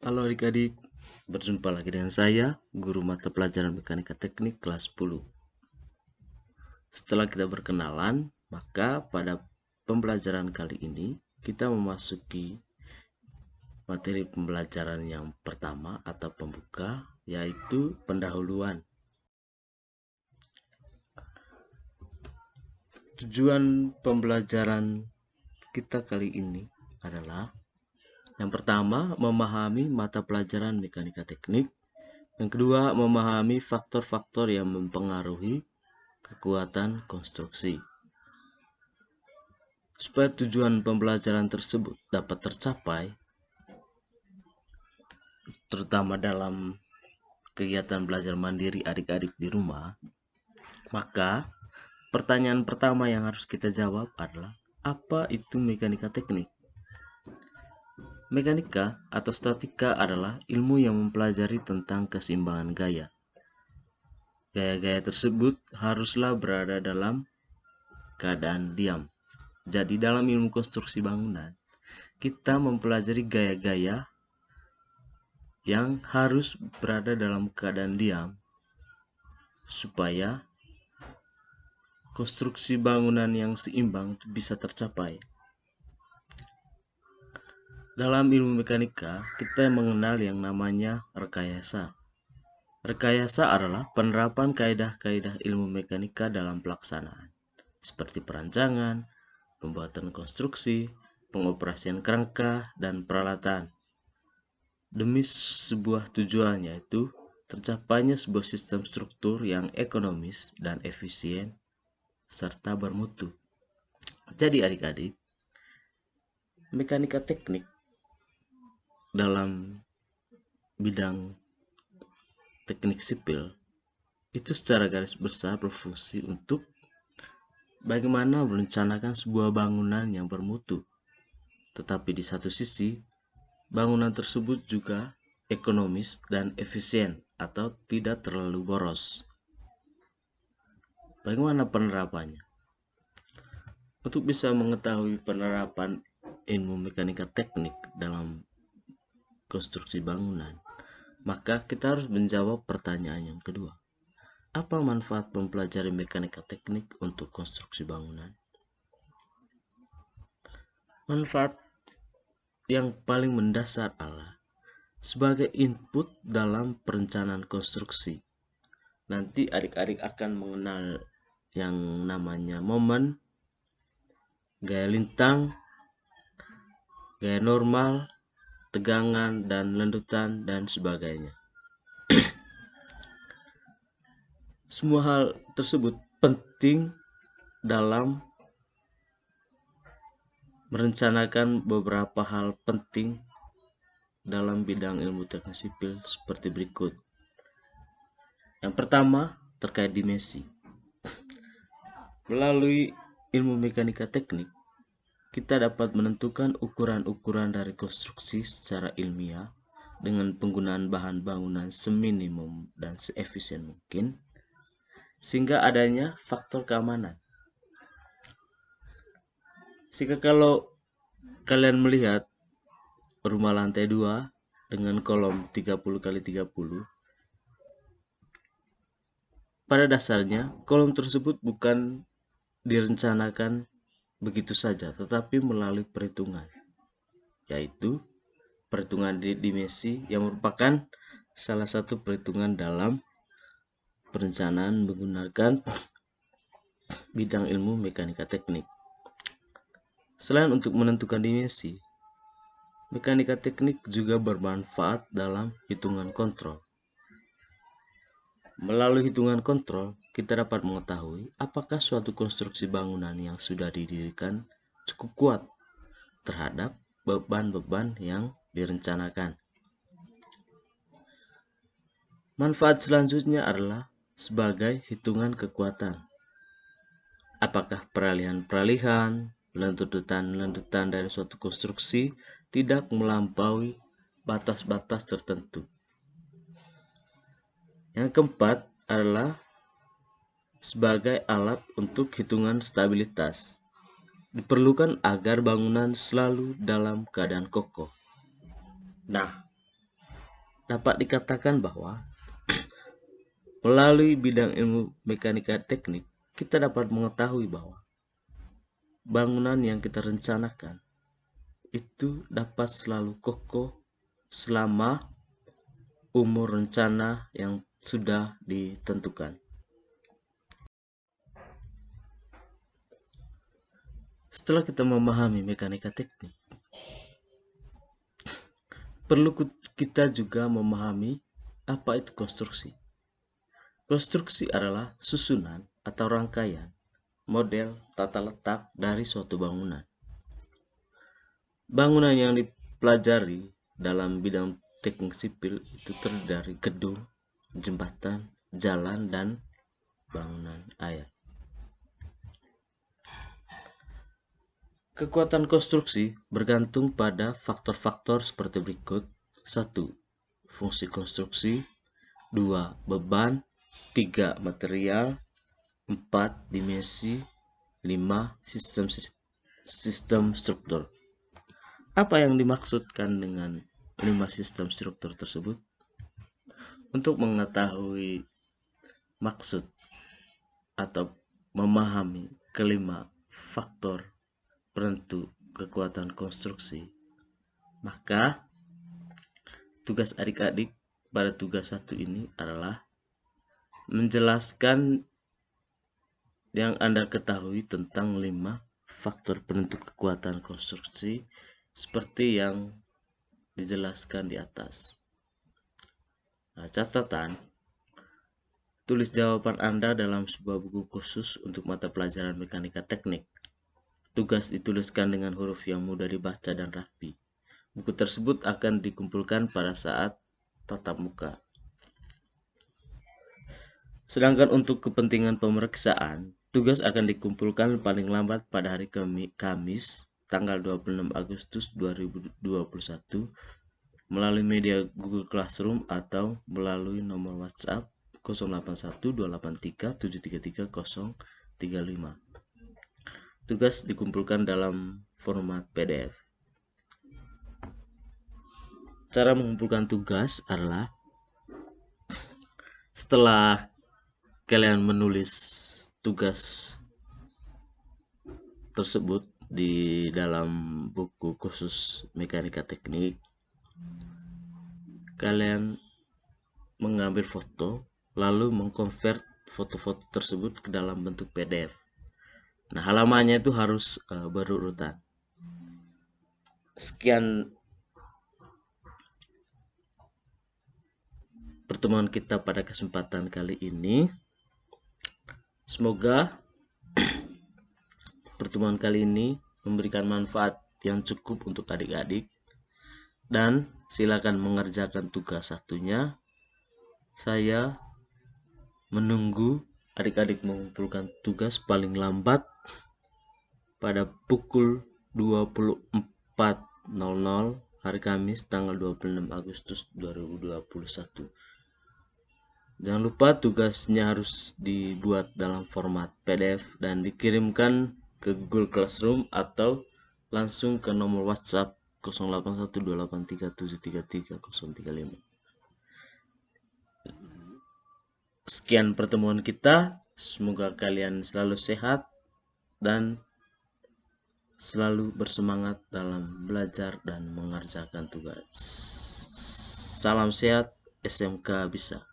Halo adik-adik, berjumpa lagi dengan saya, guru mata pelajaran Mekanika Teknik kelas 10. Setelah kita berkenalan, maka pada pembelajaran kali ini kita memasuki materi pembelajaran yang pertama atau pembuka, yaitu pendahuluan. Tujuan pembelajaran kita kali ini adalah yang pertama, memahami mata pelajaran mekanika teknik. Yang kedua, memahami faktor-faktor yang mempengaruhi kekuatan konstruksi. Supaya tujuan pembelajaran tersebut dapat tercapai, terutama dalam kegiatan belajar mandiri adik-adik di rumah, maka pertanyaan pertama yang harus kita jawab adalah, apa itu mekanika teknik? Mekanika atau statika adalah ilmu yang mempelajari tentang keseimbangan gaya. Gaya-gaya tersebut haruslah berada dalam keadaan diam. Jadi dalam ilmu konstruksi bangunan, kita mempelajari gaya-gaya yang harus berada dalam keadaan diam supaya konstruksi bangunan yang seimbang bisa tercapai. Dalam ilmu mekanika, kita mengenal yang namanya rekayasa. Rekayasa adalah penerapan kaidah-kaidah ilmu mekanika dalam pelaksanaan, seperti perancangan, pembuatan konstruksi, pengoperasian kerangka, dan peralatan. Demi sebuah tujuan, yaitu tercapainya sebuah sistem struktur yang ekonomis dan efisien serta bermutu. Jadi adik-adik, mekanika teknik dalam bidang teknik sipil itu secara garis besar berfungsi untuk bagaimana merencanakan sebuah bangunan yang bermutu. Tetapi di satu sisi, bangunan tersebut juga ekonomis dan efisien atau tidak terlalu boros. Bagaimana penerapannya? Untuk bisa mengetahui penerapan ilmu mekanika teknik dalam konstruksi bangunan, maka kita harus menjawab pertanyaan yang kedua. Apa manfaat mempelajari mekanika teknik untuk konstruksi bangunan? Manfaat yang paling mendasar adalah sebagai input dalam perencanaan konstruksi. Nanti adik-adik akan mengenal yang namanya momen, gaya lintang, gaya normal, tegangan dan lendutan, dan sebagainya. Semua hal tersebut penting dalam merencanakan beberapa hal penting dalam bidang ilmu teknik sipil seperti berikut. Yang pertama, terkait dimensi. Melalui ilmu mekanika teknik, kita dapat menentukan ukuran-ukuran dari konstruksi secara ilmiah dengan penggunaan bahan bangunan seminimum dan seefisien mungkin, sehingga adanya faktor keamanan. Sehingga kalau kalian melihat rumah lantai 2 dengan kolom 30x30, pada dasarnya kolom tersebut bukan direncanakan begitu saja, tetapi melalui perhitungan, yaitu perhitungan dimensi yang merupakan salah satu perhitungan dalam perencanaan menggunakan bidang ilmu mekanika teknik. Selain untuk menentukan dimensi, mekanika teknik juga bermanfaat dalam hitungan kontrol. Melalui hitungan kontrol, kita dapat mengetahui apakah suatu konstruksi bangunan yang sudah didirikan cukup kuat terhadap beban-beban yang direncanakan. Manfaat selanjutnya adalah sebagai hitungan kekuatan. Apakah peralihan-peralihan, lendutan-lendutan dari suatu konstruksi tidak melampaui batas-batas tertentu. Yang keempat adalah sebagai alat untuk hitungan stabilitas. Diperlukan agar bangunan selalu dalam keadaan kokoh. Nah, dapat dikatakan bahwa melalui bidang ilmu mekanika teknik, kita dapat mengetahui bahwa bangunan yang kita rencanakan itu dapat selalu kokoh selama umur rencana yang sudah ditentukan. Setelah kita memahami mekanika teknik, perlu kita juga memahami apa itu konstruksi. Konstruksi adalah susunan atau rangkaian model tata letak dari suatu bangunan. Bangunan yang dipelajari dalam bidang teknik sipil itu terdiri dari gedung, jembatan, jalan, dan bangunan air. Kekuatan konstruksi bergantung pada faktor-faktor seperti berikut. 1. Fungsi konstruksi. 2. Beban. 3. Material. 4. Dimensi. 5. Sistem struktur. Apa yang dimaksudkan dengan 5 sistem struktur tersebut? Untuk mengetahui maksud atau memahami kelima faktor penentu kekuatan konstruksi, maka tugas adik-adik pada tugas 1 ini adalah menjelaskan yang Anda ketahui tentang 5 faktor penentu kekuatan konstruksi seperti yang dijelaskan di atas. Nah, catatan, tulis jawaban Anda dalam sebuah buku khusus untuk mata pelajaran mekanika teknik. Tugas dituliskan dengan huruf yang mudah dibaca dan rapi. Buku tersebut akan dikumpulkan pada saat tatap muka. Sedangkan untuk kepentingan pemeriksaan, tugas akan dikumpulkan paling lambat pada hari Kamis, tanggal 26 Agustus 2021, melalui media Google Classroom atau melalui nomor WhatsApp 081283733035. Tugas dikumpulkan dalam format PDF. Cara mengumpulkan tugas adalah setelah kalian menulis tugas tersebut di dalam buku khusus mekanika teknik, kalian mengambil foto lalu mengkonvert foto-foto tersebut ke dalam bentuk PDF. Nah, halamannya itu harus berurutan. Sekian pertemuan kita pada kesempatan kali ini. Semoga pertemuan kali ini memberikan manfaat yang cukup untuk adik-adik, dan silakan mengerjakan tugas satunya. Saya menunggu adik-adik mengumpulkan tugas paling lambat pada pukul 24.00 hari Kamis tanggal 26 Agustus 2021. Jangan lupa tugasnya harus dibuat dalam format PDF dan dikirimkan ke Google Classroom atau langsung ke nomor WhatsApp 081283733035. Sekian pertemuan kita. Semoga kalian selalu sehat dan selalu bersemangat dalam belajar dan mengerjakan tugas. Salam sehat, SMK bisa.